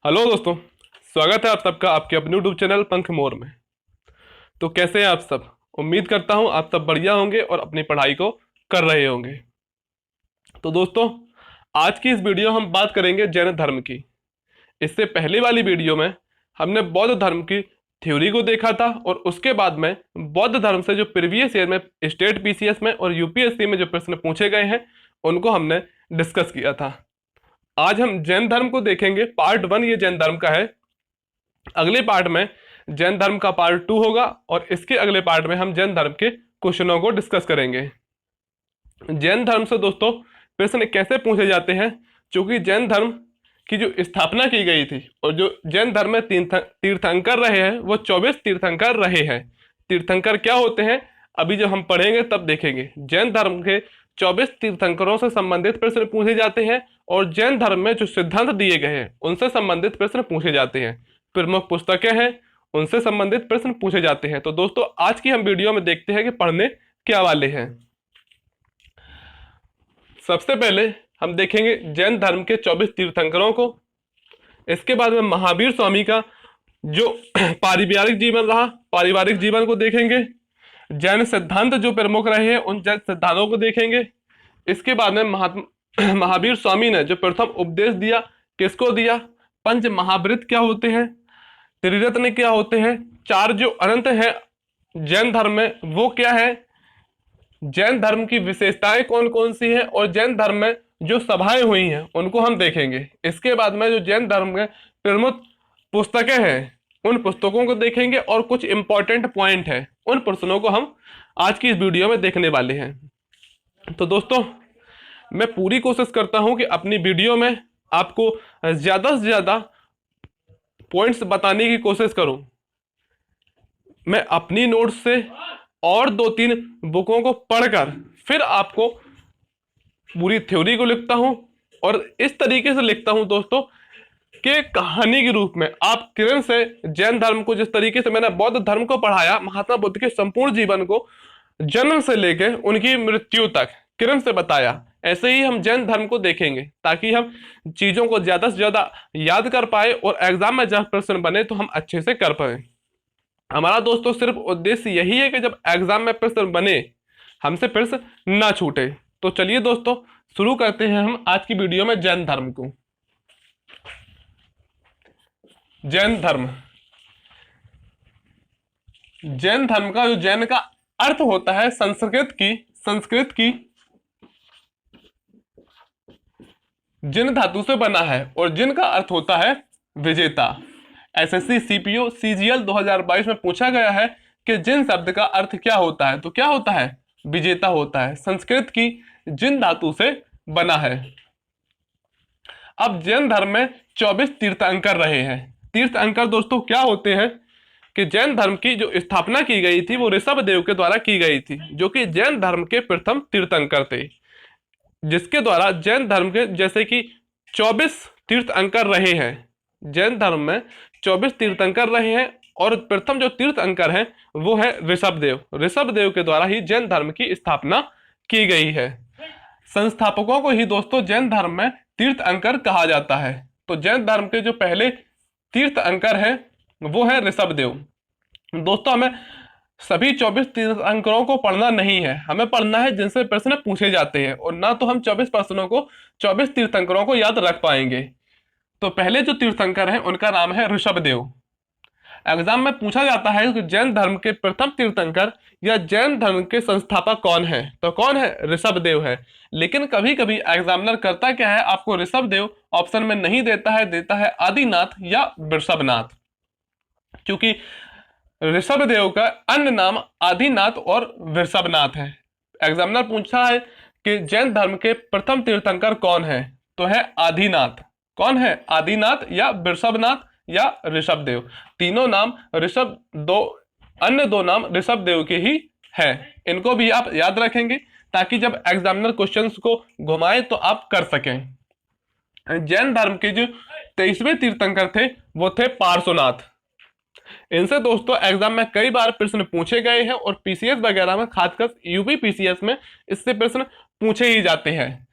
Hello दोस्तों, स्वागत है आप सबका आपके अपने यूट्यूब चैनल पंख मोर में। तो कैसे हैं आप सब? उम्मीद करता हूं आप सब बढ़िया होंगे और अपनी पढ़ाई को कर रहे होंगे। तो दोस्तों, आज की इस वीडियो हम बात करेंगे जैन धर्म की। इससे पहले वाली वीडियो में हमने बौद्ध धर्म की थ्योरी को देखा था और उसके बाद में बौद्ध धर्म से जो प्रीवियस ईयर में स्टेट पीसीएस में और यूपीएससी में जो प्रश्न पूछे गए हैं उनको हमने डिस्कस किया था। आज हम जैन धर्म को देखेंगे। पार्ट 1 ये जैन धर्म का है। अगले पार्ट में जैन धर्म का पार्ट 2 होगा और इसके अगले पार्ट में हम जैन धर्म के क्वेश्चनों को डिस्कस करेंगे। जैन धर्म से दोस्तों प्रश्न कैसे पूछे जाते हैं, क्योंकि जैन धर्म की जो स्थापना की गई थी और जो जैन धर्म में तीर्थंकर रहे हैं वो 24 तीर्थंकर रहे हैं। तीर्थंकर क्या होते हैं अभी जो हम पढ़ेंगे तब देखेंगे। जैन धर्म के 24 तीर्थंकरों से संबंधित प्रश्न पूछे जाते हैं और जैन धर्म में जो सिद्धांत दिए गए हैं उनसे संबंधित प्रश्न पूछे जाते हैं। प्रमुख पुस्तकें हैं उनसे संबंधित प्रश्न पूछे जाते हैं। तो दोस्तों आज की हम वीडियो में देखते हैं कि पढ़ने क्या वाले हैं। सबसे पहले हम देखेंगे जैन धर्म के 24 तीर्थंकरों को। इसके बाद में महावीर स्वामी का जो पारिवारिक जीवन रहा, पारिवारिक जीवन को देखेंगे। जैन सिद्धांत जो प्रमुख रहे हैं उन जैन सिद्धांतों को देखेंगे। इसके बाद में महावीर स्वामी ने जो प्रथम उपदेश दिया किसको दिया, पंच महावृत क्या होते हैं, त्रिरत्न क्या होते हैं, चार जो अनंत है जैन धर्म में वो क्या है, जैन धर्म की विशेषताएं कौन कौन सी है और जैन धर्म में जो सभाएं हुई हैं उनको हम देखेंगे। इसके बाद में जो जैन धर्म में प्रमुख पुस्तकें हैं उन पुस्तकों को देखेंगे और कुछ इंपॉर्टेंट पॉइंट है उन प्रश्नों को हम आज की इस वीडियो में देखने वाले हैं। तो दोस्तों मैं पूरी कोशिश करता हूं कि अपनी वीडियो में आपको ज्यादा से ज्यादा पॉइंट्स बताने की कोशिश करूं। मैं अपनी नोट्स से और 2-3 बुकों को पढ़कर फिर आपको पूरी थ्योरी को लिखता हूं और इस तरीके से लिखता हूं दोस्तों कि कहानी के रूप में आप किरण से जैन धर्म को, जिस तरीके से मैंने बौद्ध धर्म को पढ़ाया, महात्मा बुद्ध के संपूर्ण जीवन को जन्म से लेकर उनकी मृत्यु तक किरण से बताया, ऐसे ही हम जैन धर्म को देखेंगे ताकि हम चीजों को ज्यादा से ज्यादा याद कर पाए और एग्जाम में जब प्रश्न बने तो हम अच्छे से कर पाए। हमारा दोस्तों सिर्फ उद्देश्य यही है कि जब एग्जाम में प्रश्न बने हमसे प्रश्न ना छूटे। तो चलिए दोस्तों शुरू करते हैं हम आज की वीडियो में जैन धर्म को। जैन धर्म, जैन धर्म का जो जैन का अर्थ होता है संस्कृत की जिन धातु से बना है और जिन का अर्थ होता है विजेता। एसएससी सीपीओ सीजीएल 2022 में पूछा गया है कि जिन शब्द का अर्थ क्या होता है, तो क्या होता है, विजेता होता है। संस्कृत की जिन धातु से बना है। अब जैन धर्म में 24 तीर्थंकर रहे हैं। तीर्थंकर दोस्तों क्या होते हैं कि जैन धर्म की जो स्थापना की गई थी वो ऋषभ देव के द्वारा की गई थी, जो कि जैन धर्म के प्रथम तीर्थंकर थे, जिसके द्वारा जैन धर्म के जैसे कि 24 तीर्थंकर रहे हैं। जैन धर्म में 24 तीर्थंकर रहे हैं और प्रथम जो तीर्थंकर हैं वो है ऋषभ देव। ऋषभ देव के द्वारा ही जैन धर्म की स्थापना की गई है। संस्थापकों को ही दोस्तों जैन धर्म में तीर्थंकर कहा जाता है। तो जैन धर्म के जो पहले तीर्थंकर है वो है ऋषभ देव। दोस्तों हमें सभी 24 तीर्थंकरों को पढ़ना नहीं है, हमें पढ़ना है जिनसे प्रश्न पूछे जाते हैं, और ना तो हम 24 प्रश्नों को 24 तीर्थंकरों को याद रख पाएंगे। तो पहले जो तीर्थंकर हैं उनका नाम है ऋषभ देव। एग्जाम में पूछा जाता है कि जैन धर्म के प्रथम तीर्थंकर या जैन धर्म के संस्थापक कौन है, तो कौन है, ऋषभ देव है। लेकिन कभी कभी एग्जामिनर करता क्या है, आपको ऋषभ देव ऑप्शन में नहीं देता है, देता है आदिनाथ या वृषभनाथ, क्योंकि ऋषभ देव का अन्य नाम आदिनाथ और वृषभनाथ है। एग्जामिनर पूछा है कि जैन धर्म के प्रथम तीर्थंकर कौन है, तो है आदिनाथ। कौन है, आदिनाथ या वृषभनाथ या ऋषभ देव। तीनों नाम ऋषभ, अन्य दो नाम ऋषभ देव के ही है। इनको भी आप याद रखेंगे ताकि जब एग्जामिनर क्वेश्चंस को घुमाए तो आप कर सकें। जैन धर्म के जो 23वें तीर्थंकर थे वो थे पार्श्वनाथ। इनसे दोस्तों एग्जाम में कई बार प्रश्न पूछे गए हैं और पीसीएस वगैरह में, खासकर यूपी पीसीएस में इससे प्रश्न पूछे ही जाते हैं।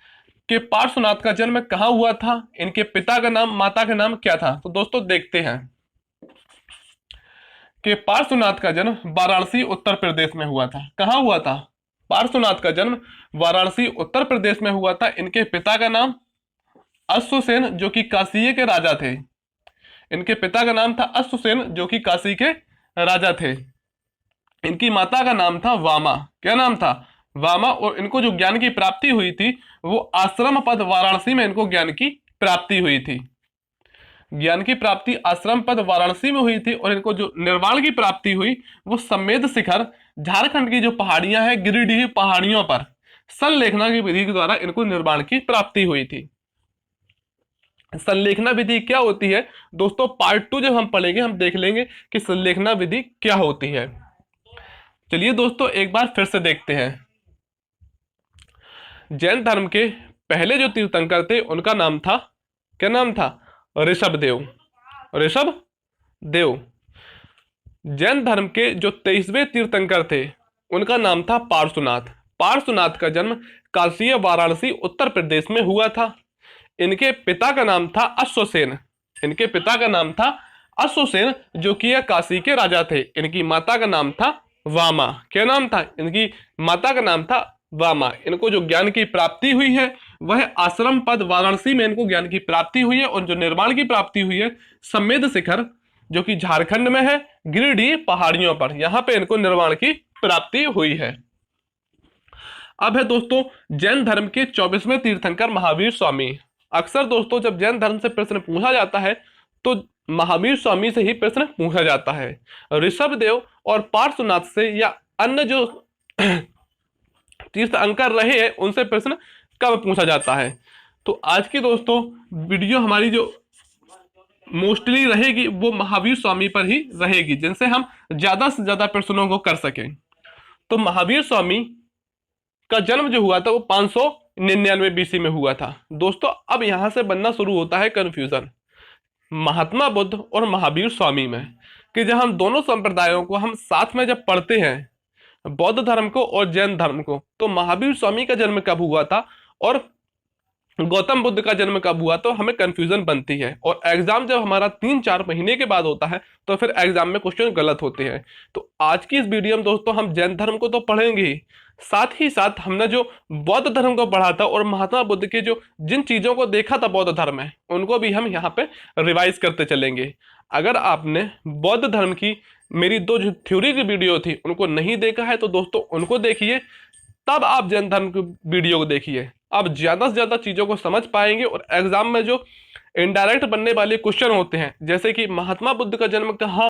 कि पार्श्वनाथ का जन्म कहाँ हुआ था, इनके पिता का नाम माता का नाम क्या था। तो दोस्तों देखते हैं कि पार्श्वनाथ का जन्म वाराणसी उत्तर प्रदेश में हुआ था। कहाँ हुआ था? पार्श्वनाथ का जन्म वाराणसी उत्तर प्रदेश में हुआ था। इनके पिता का नाम अश्वसेन जो कि काशी के राजा थे। इनके पिता का नाम था अश्वसेन जो कि काशी के राजा थे। इनकी माता का नाम था वामा। क्या नाम था? वामा। और इनको जो ज्ञान की प्राप्ति हुई थी वो आश्रम पद वाराणसी में इनको ज्ञान की प्राप्ति हुई थी। ज्ञान की प्राप्ति आश्रम पद वाराणसी में हुई थी। और इनको जो निर्वाण की प्राप्ति हुई वो समेध शिखर झारखंड की जो पहाड़ियां हैं गिरिडीह पहाड़ियों पर संलेखना की विधि के द्वारा इनको निर्वाण की प्राप्ति हुई थी। संलेखना विधि क्या होती है दोस्तों, पार्ट 2 जब हम पढ़ेंगे हम देख लेंगे कि संलेखना विधि क्या होती है। चलिए दोस्तों एक बार फिर से देखते हैं। जैन धर्म के पहले जो तीर्थंकर थे उनका नाम था, क्या नाम था? ऋषभदेव। ऋषभदेव। जैन धर्म के जो 23वें तीर्थंकर थे उनका नाम था पार्श्वनाथ। पार्श्वनाथ का जन्म काशी वाराणसी उत्तर प्रदेश में हुआ था। इनके पिता का नाम था अश्वसेन। इनके पिता का नाम था अश्वसेन जो कि काशी के राजा थे। इनकी माता का नाम था वामा। क्या नाम था? इनकी माता का नाम था वामा। इनको जो ज्ञान की प्राप्ति हुई है वह आश्रम पद वाराणसी में इनको ज्ञान की प्राप्ति हुई है। और जो निर्वाण की प्राप्ति हुई है समेध शिखर जो कि झारखंड में है गिरिडीह पहाड़ियों पर, यहां पे इनको निर्वाण की प्राप्ति हुई है। अब है दोस्तों जैन धर्म के 24वें तीर्थंकर महावीर स्वामी। अक्सर दोस्तों जब जैन धर्म से प्रश्न पूछा जाता है तो महावीर स्वामी से ही प्रश्न पूछा जाता है। ऋषभदेव और पार्श्वनाथ से या अन्य जो तीर्थंकर रहे हैं उनसे प्रश्न कब पूछा जाता है। तो आज की दोस्तों वीडियो हमारी जो मोस्टली रहेगी वो महावीर स्वामी पर ही रहेगी, जिनसे हम ज्यादा से ज्यादा प्रश्नों को कर सकें। तो महावीर स्वामी का जन्म जो हुआ था वो 599 बीसी में हुआ था। दोस्तों अब यहां से बनना शुरू होता है कंफ्यूजन महात्मा बुद्ध और महावीर स्वामी में, कि जब हम दोनों संप्रदायों को हम साथ में जब पढ़ते हैं, बौद्ध धर्म को और जैन धर्म को, तो महावीर स्वामी का जन्म कब हुआ था और गौतम बुद्ध का जन्म कब हुआ, तो हमें कंफ्यूजन बनती है। और एग्जाम जब हमारा 3-4 महीने के बाद होता है तो फिर एग्जाम में क्वेश्चन गलत होते हैं। तो आज की इस वीडियो में दोस्तों हम जैन धर्म को तो पढ़ेंगे ही साथ हमने जो बौद्ध धर्म को पढ़ा था और महात्मा बुद्ध के जो जिन चीजों को देखा था बौद्ध धर्म में उनको भी हम यहाँ पे रिवाइज करते चलेंगे। अगर आपने बौद्ध धर्म की मेरी 2 जो थ्योरी की वीडियो थी उनको नहीं देखा है तो दोस्तों उनको देखिए, तब आप जैन धर्म की वीडियो को देखिए। आप ज्यादा से ज्यादा चीजों को समझ पाएंगे। और एग्जाम में जो इनडायरेक्ट बनने वाले क्वेश्चन होते हैं जैसे कि महात्मा बुद्ध का जन्म कहाँ,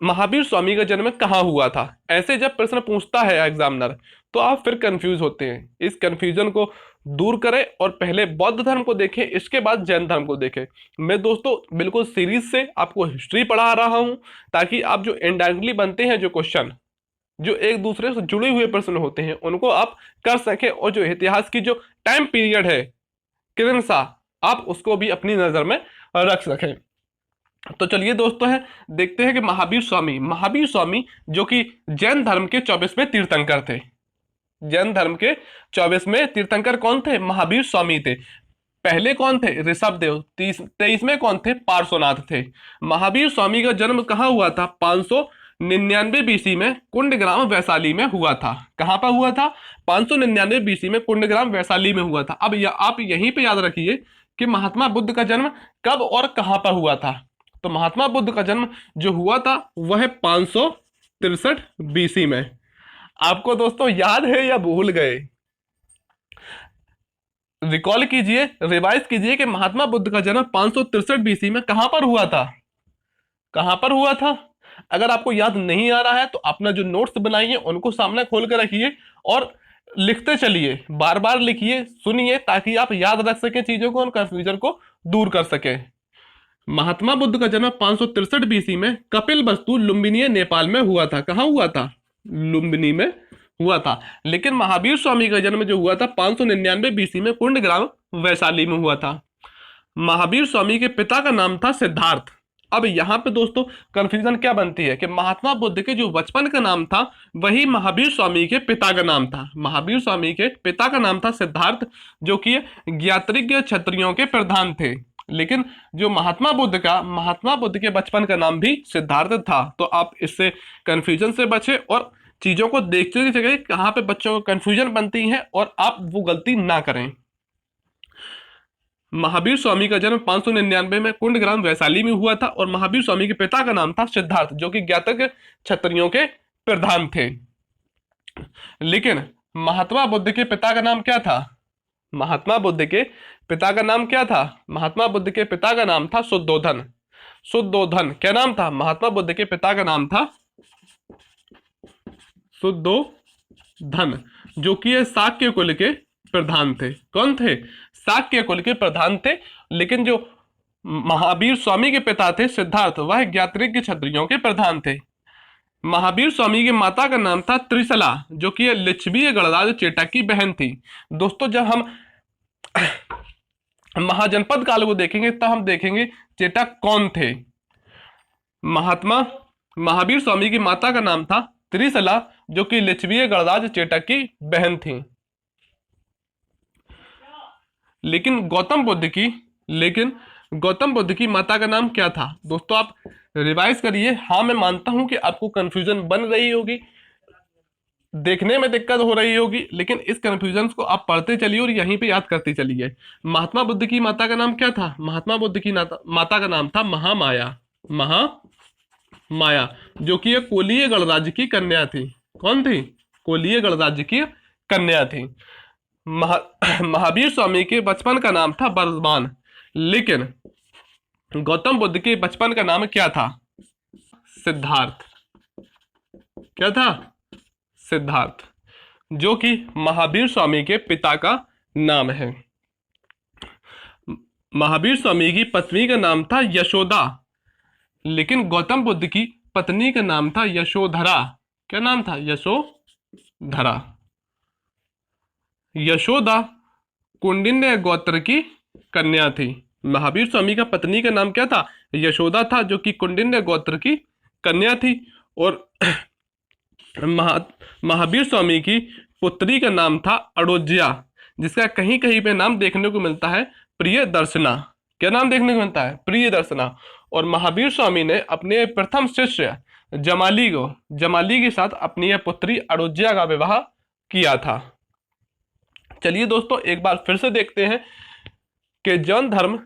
महावीर स्वामी का जन्म कहाँ हुआ था, ऐसे जब प्रश्न पूछता है एग्जामिनर तो आप फिर कंफ्यूज होते हैं। इस कंफ्यूजन को दूर करें और पहले बौद्ध धर्म को देखें, इसके बाद जैन धर्म को देखें। मैं दोस्तों बिल्कुल सीरीज से आपको हिस्ट्री पढ़ा रहा हूं ताकि आप जो इनडायरेक्टली बनते हैं जो क्वेश्चन जो एक दूसरे से जुड़े हुए प्रश्न होते हैं उनको आप कर सकें। और जो इतिहास की जो टाइम पीरियड है किरण सा आप उसको भी अपनी नजर में रख सकें। तो चलिए दोस्तों है देखते हैं कि महावीर स्वामी जो कि जैन धर्म के 24वें तीर्थंकर थे। जैन धर्म के 24वें तीर्थंकर कौन थे? महावीर स्वामी थे। पहले कौन थे? ऋषभदेव। 23वें कौन थे? पार्श्वनाथ थे। महावीर स्वामी का जन्म कहाँ हुआ था? 599 बीसी में कुंडग्राम वैशाली में हुआ था। कहां पर हुआ था? 599 बीसी में कुंडग्राम वैशाली में हुआ था। अब आप यहीं पे याद रखिए कि महात्मा बुद्ध का जन्म कब और कहां पर हुआ था। तो महात्मा बुद्ध का जन्म जो हुआ था वह 563 बीसी में। आपको दोस्तों याद है या भूल गए? रिकॉल कीजिए, रिवाइज कीजिए कि महात्मा बुद्ध का जन्म 563 बीसी में कहां पर हुआ था, कहां पर हुआ था। अगर आपको याद नहीं आ रहा है तो अपना जो नोट्स बनाइए उनको सामने खोल कर रखिए और लिखते चलिए, बार बार लिखिए, सुनिए, ताकि आप याद रख सकें चीजों को और कंफ्यूजन को दूर कर सकें। महात्मा बुद्ध का जन्म 563 बीसी में कपिलवस्तु लुम्बिनी नेपाल में हुआ था। कहां हुआ था? लुम्बिनी में हुआ था। लेकिन महावीर स्वामी का जन्म जो हुआ था 599 बीसी में कुंडग्राम वैशाली में हुआ था। महावीर स्वामी के पिता का नाम था सिद्धार्थ। अब यहाँ पे दोस्तों कंफ्यूजन क्या बनती है कि महात्मा बुद्ध के जो बचपन का नाम था वही महावीर स्वामी के पिता का नाम था। महावीर स्वामी के पिता का नाम था सिद्धार्थ, जो कि ज्ञात्रिज्ञ क्षत्रियों के प्रधान थे। लेकिन जो महात्मा बुद्ध के बचपन का नाम भी सिद्धार्थ था। तो आप इससे कंफ्यूजन से बचे और चीजों को देखते जगह कहाँ पे बच्चों को कंफ्यूजन बनती है और आप वो गलती ना करें। महावीर स्वामी का जन्म 599 में कुंडग्राम वैशाली में हुआ था और महावीर स्वामी के पिता का नाम था सिद्धार्थ, जो कि ज्ञातक क्षत्रियों के प्रधान थे। लेकिन महात्मा बुद्ध के पिता का नाम क्या था? महात्मा बुद्ध के पिता का नाम क्या था? महात्मा बुद्ध के पिता का नाम था शुद्धोधन। शुद्धोधन क्या नाम था? महात्मा बुद्ध के पिता का नाम था शुद्धोधन, जो कि ये शाक्य कुल के प्रधान थे। कौन थे? शाक्य कुल के प्रधान थे। लेकिन जो महावीर स्वामी के पिता थे सिद्धार्थ, वह ज्ञात्रिज्ञ क्षत्रियों के प्रधान थे। महावीर स्वामी की माता का नाम था त्रिशला, जो कि लिच्छवी गणराज चेटा की बहन थी। दोस्तों जब हम महाजनपद काल को देखेंगे तब हम देखेंगे चेटा कौन थे। महावीर स्वामी की माता का नाम था त्रिशला, जो कि लिच्छवी गणराज चेटा की बहन थी। लेकिन गौतम बुद्ध की माता का नाम क्या था? दोस्तों आप रिवाइज करिए। हाँ मैं मानता हूं कि आपको कंफ्यूजन बन रही होगी, देखने में दिक्कत हो रही होगी, लेकिन इस कंफ्यूजन को आप पढ़ते चलिए और यहीं पे याद करते चलिए। महात्मा बुद्ध की माता का नाम क्या था? महात्मा बुद्ध की माता का नाम था महामाया। महामाया, जो कि एक कोलीय गणराज्य की कन्या थी। कौन थी? कोलीय गणराज्य की कन्या थी। महावीर स्वामी के बचपन का नाम था वर्धमान। लेकिन गौतम बुद्ध के बचपन का नाम क्या था? सिद्धार्थ। क्या था? सिद्धार्थ, जो कि महावीर स्वामी के पिता का नाम है। महावीर स्वामी की पत्नी का नाम था यशोदा, लेकिन गौतम बुद्ध की पत्नी का नाम था यशोधरा। क्या नाम था? यशोधरा। यशोदा कुंडिन्य गोत्र की कन्या थी। महावीर स्वामी का पत्नी का नाम क्या था? यशोदा था, जो कि कुंडिन्य गोत्र की कन्या थी। और महावीर स्वामी की पुत्री का नाम था अड़ोज्या, जिसका कहीं कहीं पे नाम देखने को मिलता है प्रिय दर्शना। क्या नाम देखने को मिलता है? प्रिय दर्शना। और महावीर स्वामी ने अपने प्रथम शिष्य जमाली के साथ अपनी यह पुत्री अड़ोज्या का विवाह किया था। चलिए दोस्तों एक बार फिर से देखते हैं कि जैन धर्म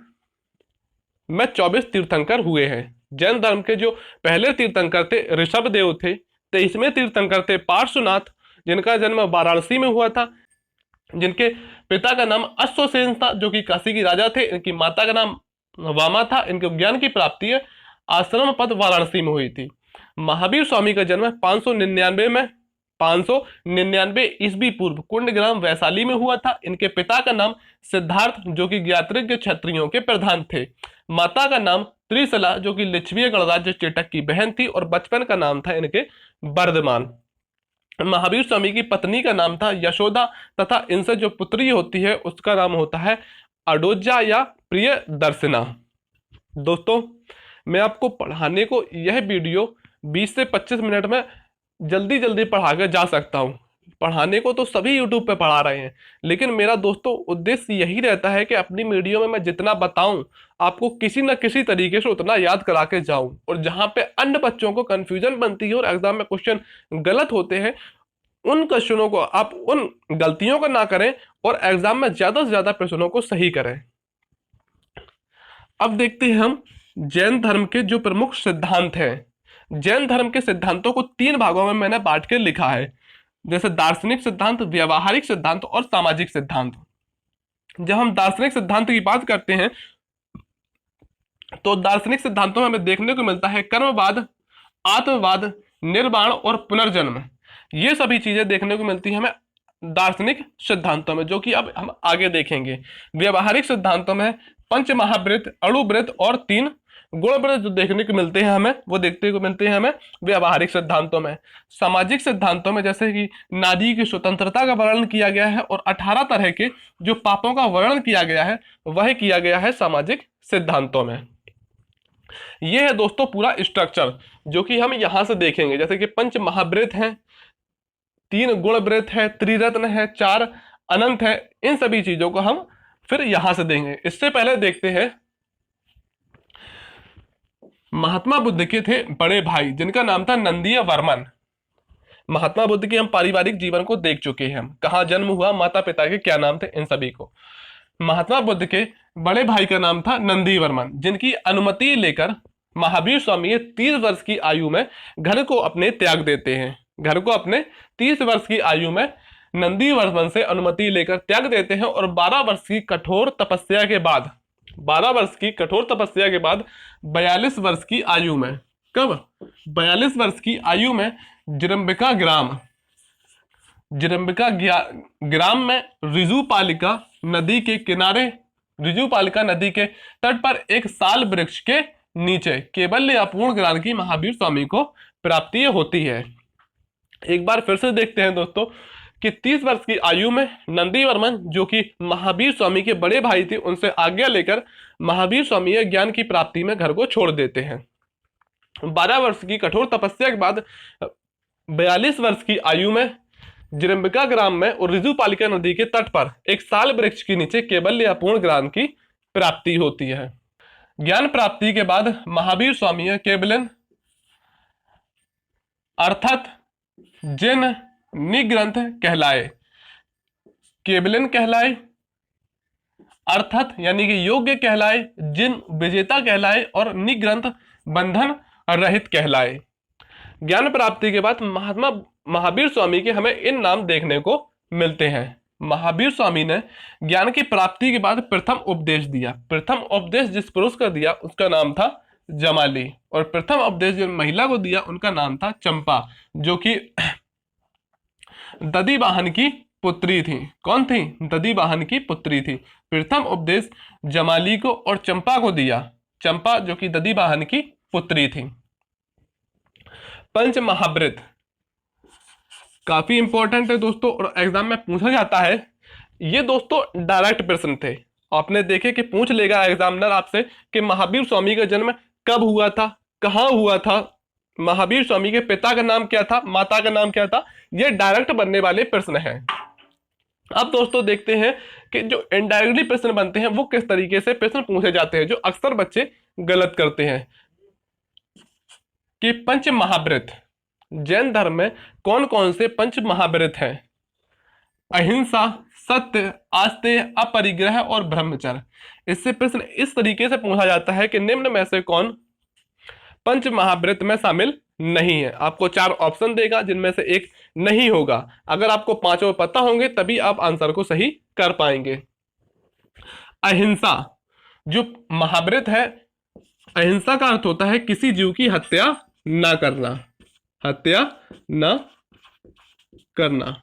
में 24 तीर्थंकर हुए हैं। जैन धर्म के जो पहले तीर्थंकर थे ऋषभदेव थे। 23वें तीर्थंकर थे पार्श्वनाथ, जिनका जन्म वाराणसी में हुआ था, जिनके पिता का नाम अश्वसेन था, जो कि काशी की राजा थे। इनकी माता का नाम वामा था। इनके ज्ञान की प्राप्ति आश्रम पद वाराणसी में हुई थी। महावीर स्वामी का जन्म 599 ईस्वी पूर्व कुंडग्राम वैशाली में हुआ था। इनके पिता का नाम सिद्धार्थ, जो कि ज्ञात्रिज्ञ क्षत्रियों के प्रधान थे। माता का नाम त्रिशला, जो कि लिच्छवी गणराज्य चेटक की बहन थी। और बचपन का नाम था इनके वर्धमान। महावीर स्वामी की पत्नी का नाम था यशोदा, तथा इनसे जो पुत्री होती है उसका नाम होता है अड़ोज्या या प्रिय दर्शना। दोस्तों मैं आपको पढ़ाने को यह वीडियो 20 से 25 मिनट में जल्दी पढ़ा कर जा सकता हूँ। पढ़ाने को तो सभी यूट्यूब पे पढ़ा रहे हैं, लेकिन मेरा दोस्तों उद्देश्य यही रहता है कि अपनी वीडियो में मैं जितना बताऊं आपको किसी न किसी तरीके से उतना याद करा के जाऊं। और जहां पे अन्य बच्चों को कंफ्यूजन बनती है और एग्जाम में क्वेश्चन गलत होते हैं, उन क्वेश्चनों को आप उन गलतियों को ना करें और एग्जाम में ज्यादा से ज्यादा प्रश्नों को सही करें। अब देखते हैं हम जैन धर्म के जो प्रमुख सिद्धांत हैं। जैन धर्म के सिद्धांतों को 3 भागों में मैंने बांट के लिखा है, जैसे दार्शनिक सिद्धांत, व्यवहारिक सिद्धांत और सामाजिक सिद्धांत। जब हम दार्शनिक सिद्धांत की बात करते हैं तो दार्शनिक सिद्धांतों में हमें देखने को मिलता है कर्मवाद, आत्मवाद, निर्वाण और पुनर्जन्म। ये सभी चीजें देखने को मिलती है हमें दार्शनिक सिद्धांतों में, जो कि अब हम आगे देखेंगे। व्यवहारिक सिद्धांतों में पंचमहावृत्त, अणुवृत्त और 3 गुणवृत्त जो देखने को मिलते हैं हमें, वो देखने को मिलते हैं हमें व्यवहारिक सिद्धांतों में। सामाजिक सिद्धांतों में जैसे कि नारी की स्वतंत्रता का वर्णन किया गया है और 18 तरह के जो पापों का वर्णन किया गया है वह किया गया है सामाजिक सिद्धांतों में। ये है दोस्तों पूरा स्ट्रक्चर जो कि हम यहां से देखेंगे, जैसे कि पंच महाव्रत हैं, 3 गुण व्रत है, त्रिरत्न है, 4 अनंत है। इन सभी चीजों को हम फिर यहां से देंगे। इससे पहले देखते हैं महात्मा बुद्ध के थे बड़े भाई जिनका नाम था नंदीय वर्मन। महात्मा बुद्ध के हम पारिवारिक जीवन को देख चुके हैं, हम कहाँ जन्म हुआ, माता पिता के क्या नाम थे, इन सभी को। महात्मा बुद्ध के बड़े भाई का नाम था नंदी वर्मन, जिनकी अनुमति लेकर महावीर स्वामी 30 वर्ष की आयु में घर को अपने त्याग देते हैं। घर को अपने 30 वर्ष की आयु में नंदी वर्मन से अनुमति लेकर त्याग देते हैं और 12 वर्ष की कठोर तपस्या के बाद 12 वर्ष की कठोर तपस्या के बाद 42 वर्ष की आयु में, कब 42 वर्ष की आयु में जिरंबिका ग्राम में ऋजुपालिका नदी के किनारे, ऋजुपालिका नदी के तट पर एक साल वृक्ष के नीचे केवल्य अपूर्ण ज्ञान की महावीर स्वामी को प्राप्ति होती है। एक बार फिर से देखते हैं दोस्तों कि 30 वर्ष की आयु में नंदी वर्मन जो कि महावीर स्वामी के बड़े भाई थे, उनसे आज्ञा लेकर महावीर स्वामी ज्ञान की प्राप्ति में घर को छोड़ देते हैं। 12 वर्ष की कठोर तपस्या के बाद 42 वर्ष की आयु में जिरंबिका ग्राम में और ऋजुपालिका नदी के तट पर एक साल वृक्ष के नीचे केवल्य अपूर्ण ज्ञान की प्राप्ति होती है। ज्ञान प्राप्ति के बाद महावीर स्वामी केवलन अर्थात जिन निग्रंथ कहलाए, केवलन कहलाए, अर्थात यानी कि योग्य कहलाए, जिन विजेता कहलाए और निग्रंथ बंधन रहित कहलाए। ज्ञान प्राप्ति के बाद महावीर स्वामी के हमें इन नाम देखने को मिलते हैं। महावीर स्वामी ने ज्ञान की प्राप्ति के बाद प्रथम उपदेश दिया। प्रथम उपदेश जिस पुरुष का दिया उसका नाम था जमाली, और प्रथम उपदेश जिस महिला को दिया उनका नाम था चंपा, जो कि दधिवाहन की पुत्री थी। कौन थी? दधिवाहन की पुत्री थी। प्रथम उपदेश जमाली को और चंपा को दिया, चंपा जो कि दधिवाहन की पुत्री थी। पंच महाव्रत काफी इंपॉर्टेंट है दोस्तों और एग्जाम में पूछा जाता है। ये दोस्तों डायरेक्ट प्रश्न थे, आपने देखे कि पूछ लेगा एग्जामिनर आपसे कि महावीर स्वामी का जन्म कब हुआ था, कहाँ हुआ था, महावीर स्वामी के पिता का नाम क्या था, माता का नाम क्या था। ये डायरेक्ट बनने वाले प्रश्न हैं। अब दोस्तों देखते हैं कि जो इनडायरेक्टली प्रश्न बनते हैं वो किस तरीके से प्रश्न पूछे जाते हैं, जो अक्सर बच्चे गलत करते हैं। कि पंच महाव्रत, जैन धर्म में कौन कौन से पंच महाव्रत हैं? अहिंसा, सत्य, आस्तेय, अपरिग्रह और ब्रह्मचर्य। इससे प्रश्न इस तरीके से पूछा जाता है कि निम्न में से कौन पंच महाव्रत में शामिल नहीं है। आपको 4 ऑप्शन देगा जिनमें से एक नहीं होगा। अगर आपको 5 पता होंगे तभी आप आंसर को सही कर पाएंगे। अहिंसा जो महाव्रत है, अहिंसा का अर्थ होता है किसी जीव की हत्या ना करना, हत्या ना करना।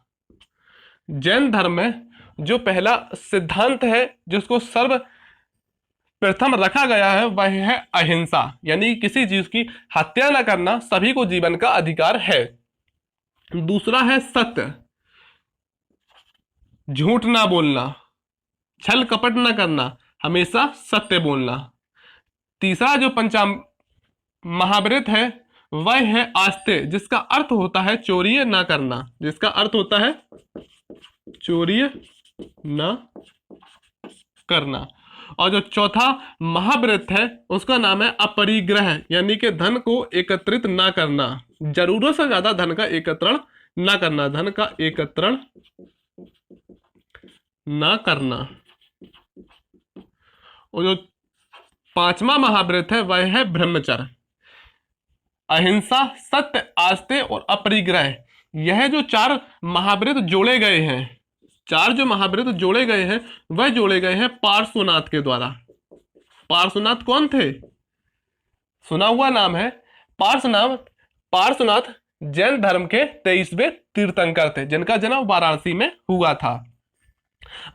जैन धर्म में जो पहला सिद्धांत है जिसको सर्वप्रथम रखा गया है वह है अहिंसा, यानी किसी जीव की हत्या ना करना, सभी को जीवन का अधिकार है। दूसरा है सत्य, झूठ ना बोलना, छल कपट ना करना, हमेशा सत्य बोलना। तीसरा जो महाव्रत है वह है आस्ते, जिसका अर्थ होता है चोरी ना करना, जिसका अर्थ होता है चोरी ना करना। और जो चौथा महाव्रत है उसका नाम है अपरिग्रह, यानी कि धन को एकत्रित ना करना, जरूरत से ज्यादा धन का एकत्रण ना करना, धन का एकत्रण ना करना। और जो 5वां महाव्रत है वह है ब्रह्मचर्य। अहिंसा, सत्य, आस्ते और अपरिग्रह, यह जो 4 महाव्रत जोड़े गए हैं, 4 जो महाव्रत जोड़े गए हैं वह जोड़े गए हैं पार्श्वनाथ के द्वारा। पार्श्वनाथ कौन थे? सुना हुआ नाम है पार्श्वनाथ। पार्श्वनाथ जैन धर्म के 23वें तीर्थंकर थे जिनका जन्म वाराणसी में हुआ था।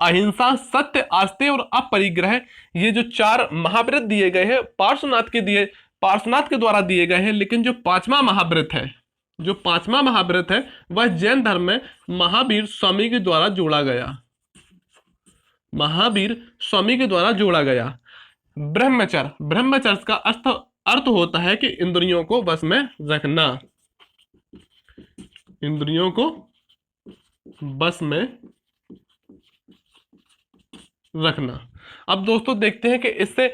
अहिंसा, सत्य, आस्ते और अपरिग्रह, ये जो 4 महाव्रत दिए गए हैं पार्श्वनाथ के द्वारा दिए गए हैं। लेकिन जो 5वां महाव्रत है, जो 5वां महाव्रत है वह जैन धर्म में महावीर स्वामी के द्वारा जोड़ा गया, महावीर स्वामी के द्वारा जोड़ा गया। ब्रह्मचर्य, ब्रह्मचर्य का अर्थ होता है कि इंद्रियों को बस में रखना, इंद्रियों को बस में रखना। अब दोस्तों देखते हैं कि इससे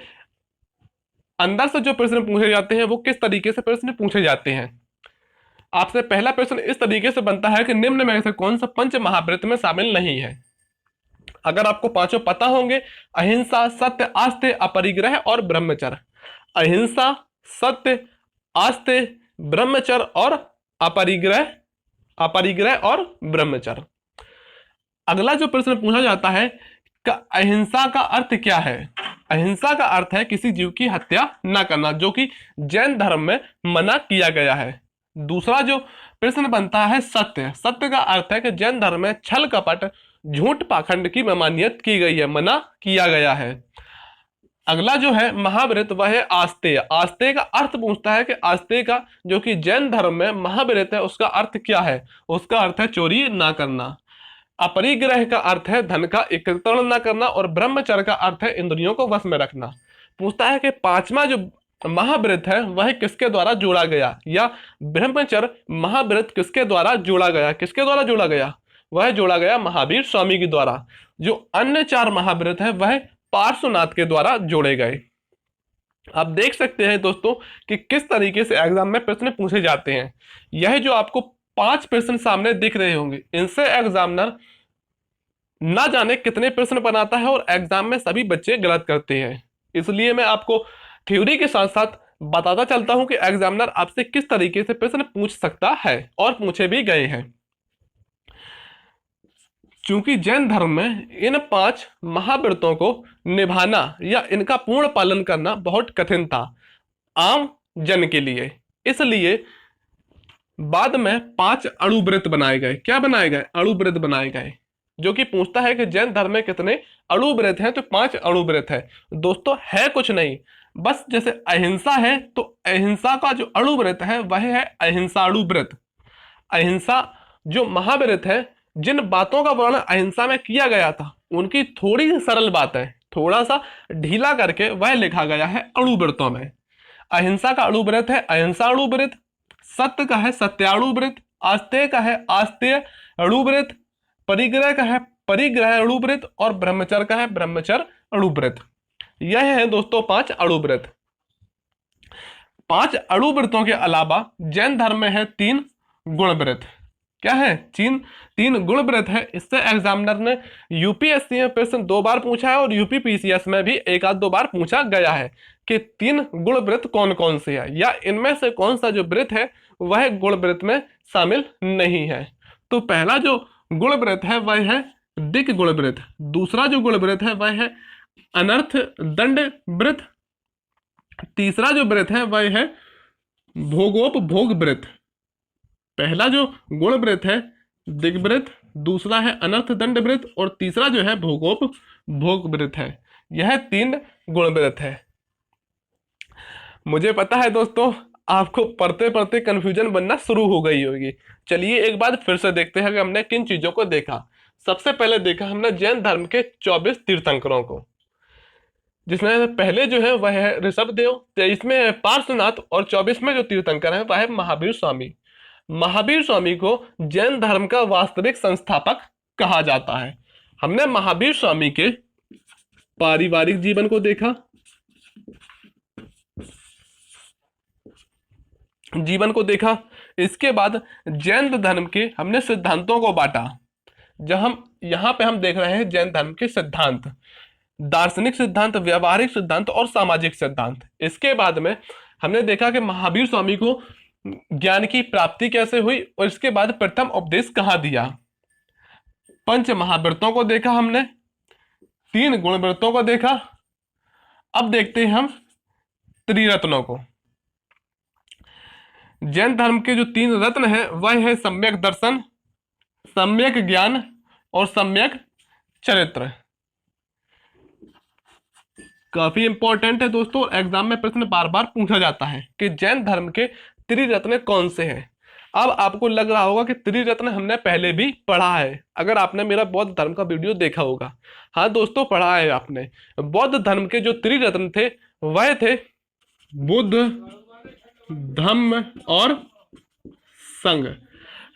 अंदर से जो प्रश्न पूछे जाते हैं वो किस तरीके से प्रश्न पूछे जाते हैं। आपसे पहला प्रश्न इस तरीके से बनता है कि निम्न में से कौन सा पंच महाव्रत में शामिल नहीं है। अगर आपको पांचों पता होंगे, अहिंसा, सत्य, आस्ते, अपरिग्रह और ब्रह्मचर्य। अहिंसा, सत्य, आस्ते, ब्रह्मचर्य और अपरिग्रह, अपरिग्रह और ब्रह्मचर्य। अगला जो प्रश्न पूछा जाता है कि अहिंसा का अर्थ क्या है। अहिंसा का अर्थ है किसी जीव की हत्या न करना, जो कि जैन धर्म में मना किया गया है। दूसरा जो प्रश्न बनता है सत्य। सत्य का अर्थ है कि जैन धर्म में छल कपट, झूठ, पाखंड की ममानियत की गई है, मना किया गया है। अगला जो है महाव्रत वह है आस्तेय। आस्तेय का अर्थ पूछता है कि आस्तेय का जो कि जैन धर्म में महाव्रत है उसका अर्थ क्या है। उसका अर्थ है चोरी ना करना। अपरिग्रह का अर्थ है धन का एकत्रीकरण ना करना और ब्रह्मचर्य का अर्थ है इंद्रियों को वश में रखना। पूछता है कि पांचवा जो महाव्रत है वह किसके द्वारा जोड़ा गया, या ब्रह्मचर्य महाव्रत किसके द्वारा जोड़ा गया। किसके द्वारा जोड़ा गया, वह जोड़ा गया महावीर स्वामी के द्वारा। जो अन्य चार महाव्रत है वह पार्श्वनाथ के द्वारा जोड़े गए। आप देख सकते हैं दोस्तों कि किस तरीके से एग्जाम में प्रश्न पूछे जाते हैं। यह जो आपको 5 प्रश्न सामने दिख रहे होंगे, इनसे एग्जामिनर ना जाने कितने प्रश्न बनाता है और एग्जाम में सभी बच्चे गलत करते हैं। इसलिए मैं आपको थ्योरी के साथ साथ बताता चलता हूं कि एग्जामिनर आपसे किस तरीके से प्रश्न पूछ सकता है और पूछे भी गए हैं। चूंकि जैन धर्म में इन 5 महाव्रतों को निभाना या इनका पूर्ण पालन करना बहुत कठिन था आम जन के लिए, इसलिए बाद में 5 अणुव्रत बनाए गए। क्या बनाए गए, अणुव्रत बनाए गए, जो कि पूछता है कि जैन धर्म में कितने अणुव्रत हैं, तो 5 अणुव्रत है। दोस्तों है कुछ नहीं, बस जैसे अहिंसा है तो अहिंसा का जो अणुव्रत है वह है अहिंसा अणुव्रत। अहिंसा जो महाव्रत है, जिन बातों का वर्णन अहिंसा में किया गया था उनकी थोड़ी सी सरल बात है, थोड़ा सा ढीला करके वह लिखा गया है अणुव्रतों में। अहिंसा का अणुव्रत है अहिंसा अणुव्रत, सत्य का है सत्याणुव्रत, आस्तेय का है आस्तेय अणुव्रत, परिग्रह का है परिग्रह अणुव्रत और ब्रह्मचर्य का है ब्रह्मचर्य अणुव्रत। यह है दोस्तों 5 अणुव्रत। 5 अणुव्रतों के अलावा जैन धर्म में है 3 गुणव्रत। क्या है, 3 गुणव्रत है। इससे एग्जामिनर ने यूपीएससी में प्रश्न 2 बार पूछा है और यूपीपीसीएस में भी 1-2 बार पूछा गया है कि 3 गुणव्रत कौन कौन से है, या इनमें से कौन सा जो व्रत है वह गुणव्रत में शामिल नहीं है। तो पहला जो गुणव्रत है वह है दिक गुणव्रत। दूसरा जो गुणव्रत है वह है अनर्थ दंड व्रत। तीसरा जो व्रत है वह है भोगोपभोग व्रत। पहला जो गुण व्रत है दिग्व्रत, दूसरा है अनर्थ दंड व्रत और तीसरा जो है भोगोपभोग व्रत है। यह 3 गुण व्रत है। मुझे पता है दोस्तों आपको पढ़ते पढ़ते कंफ्यूजन बनना शुरू हो गई होगी। चलिए एक बार फिर से देखते हैं कि हमने किन चीजों को देखा। सबसे पहले देखा हमने जैन धर्म के 24 तीर्थंकरों को, जिसमें पहले जो है वह है ऋषभदेव, 23 में है पार्श्वनाथ और 24 में जो तीर्थंकर है वह है महावीर स्वामी। महावीर स्वामी को जैन धर्म का वास्तविक संस्थापक कहा जाता है। हमने महावीर स्वामी के पारिवारिक जीवन को देखा, इसके बाद जैन धर्म के हमने सिद्धांतों को बांटा। जब हम यहाँ पे हम देख रहे हैं जैन धर्म के सिद्धांत, दार्शनिक सिद्धांत, व्यवहारिक सिद्धांत और सामाजिक सिद्धांत। इसके बाद में हमने देखा कि महावीर स्वामी को ज्ञान की प्राप्ति कैसे हुई और इसके बाद प्रथम उपदेश कहाँ दिया। 5 महाव्रतों को देखा हमने, 3 गुणव्रतों को देखा। अब देखते हैं हम त्रिरत्नों को। जैन धर्म के जो 3 रत्न हैं वह है सम्यक दर्शन, सम्यक ज्ञान और सम्यक चरित्र। काफी इंपॉर्टेंट है दोस्तों, एग्जाम में प्रश्न बार बार पूछा जाता है कि जैन धर्म के त्रिरत्न कौन से हैं। अब आपको लग रहा होगा कि त्रिरत्न हमने पहले भी पढ़ा है, अगर आपने मेरा बौद्ध धर्म का वीडियो देखा होगा। हाँ दोस्तों पढ़ा है आपने। बौद्ध धर्म के जो त्रिरत्न थे वह थे बुद्ध, धम्म और संघ।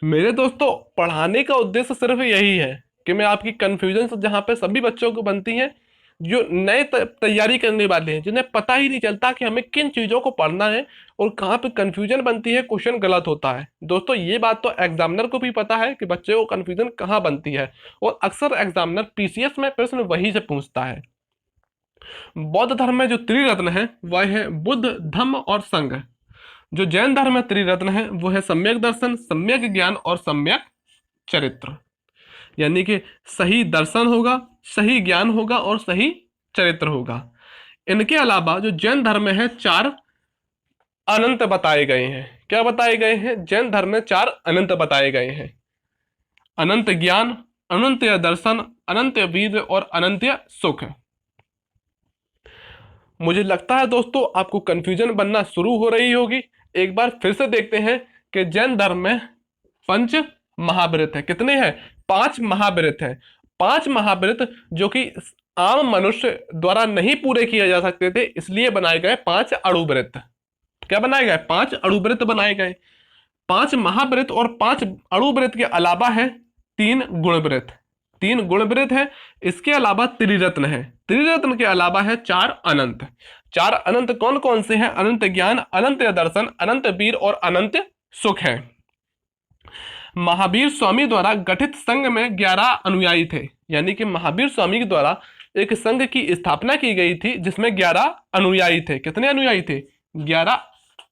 मेरे दोस्तों, पढ़ाने का उद्देश्य सिर्फ यही है कि मैं आपकी कंफ्यूजन से, जहां पे सभी बच्चों को बनती है जो नए तैयारी करने वाले हैं, जिन्हें पता ही नहीं चलता कि हमें किन चीजों को पढ़ना है और कहाँ पे कंफ्यूजन बनती है, क्वेश्चन गलत होता है। दोस्तों, ये बात तो एग्जामिनर को भी पता है कि बच्चे को कंफ्यूजन कहाँ बनती है, और अक्सर एग्जामिनर पीसीएस में प्रश्न वही से पूछता है। बौद्ध धर्म में जो त्रिरत्न है वह है बुद्ध, धम्म और संघ। जो जैन धर्म में त्रिरत्न है वो है सम्यक दर्शन, सम्यक ज्ञान और सम्यक चरित्र। यानी कि सही दर्शन होगा, सही ज्ञान होगा और सही चरित्र होगा। इनके अलावा जो जैन धर्म में है 4 अनंत बताए गए हैं। क्या बताए गए हैं? जैन धर्म में 4 अनंत बताए गए हैं। अनंत ज्ञान, अनंत दर्शन, अनंत वीर और अनंत सुख। मुझे लगता है दोस्तों आपको कंफ्यूजन बनना शुरू हो रही होगी। एक बार फिर से देखते हैं कि जैन धर्म में 5 महाव्रत है। कितने हैं? 5 महाव्रत है। 5 महाव्रत जो कि आम मनुष्य द्वारा नहीं पूरे किए जा सकते थे, इसलिए बनाए गए 5 अणुव्रत। क्या बनाए गए? 5 अणुव्रत बनाए गए। 5 महाव्रत और 5 अणुव्रत के अलावा है 3 गुणव्रत। 3 गुणव्रत है। इसके अलावा त्रिरत्न है। त्रिरत्न के अलावा है 4 अनंत। 4 अनंत कौन कौन से हैं? अनंत ज्ञान, अनंत दर्शन, अनंत वीर और अनंत सुख है। महावीर स्वामी द्वारा गठित संघ में 11 अनुयायी थे। यानी कि महावीर स्वामी के द्वारा एक संघ की स्थापना की गई थी जिसमें 11 अनुयायी थे। कितने अनुयायी थे? 11